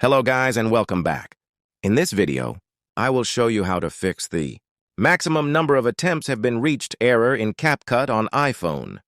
Hello guys and welcome back. In this video, I will show you how to fix the maximum number of attempts have been reached error in CapCut on iPhone.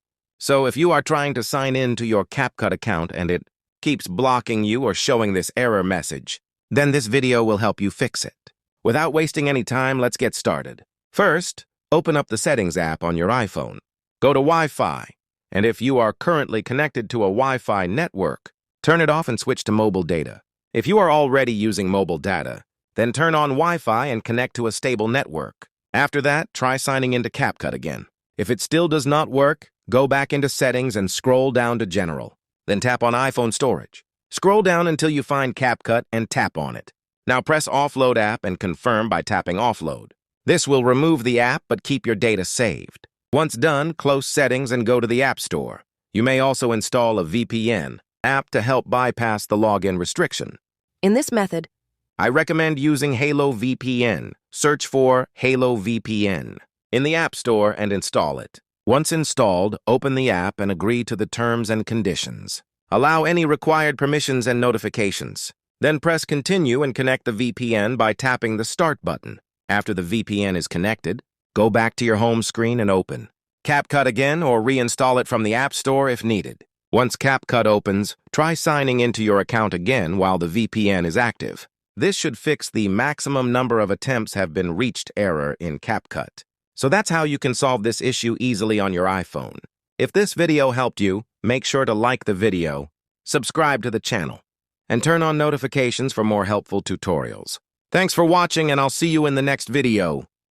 So if you are trying to sign in to your CapCut account and it keeps blocking you or showing this error message, then this video will help you fix it. Without wasting any time, let's get started. First, open up the Settings app on your iPhone. Go to Wi-Fi, and if you are currently connected to a Wi-Fi network, turn it off and switch to mobile data. If you are already using mobile data, then turn on Wi-Fi and connect to a stable network. After that, try signing into CapCut again. If it still does not work, go back into Settings and scroll down to General. Then tap on iPhone Storage. Scroll down until you find CapCut and tap on it. Now press Offload app and confirm by tapping Offload. This will remove the app but keep your data saved. Once done, close Settings and go to the App Store. You may also install a VPN app to help bypass the login restriction. In this method, I recommend using Halo VPN. Search for Halo VPN in the App Store and install it. Once installed, open the app and agree to the terms and conditions. Allow any required permissions and notifications. Then press Continue and connect the VPN by tapping the Start button. After the VPN is connected, go back to your home screen and open CapCut again or reinstall it from the App Store if needed. Once CapCut opens, try signing into your account again while the VPN is active. This should fix the maximum number of attempts have been reached error in CapCut. So that's how you can solve this issue easily on your iPhone. If this video helped you, make sure to like the video, subscribe to the channel, and turn on notifications for more helpful tutorials. Thanks for watching, and I'll see you in the next video.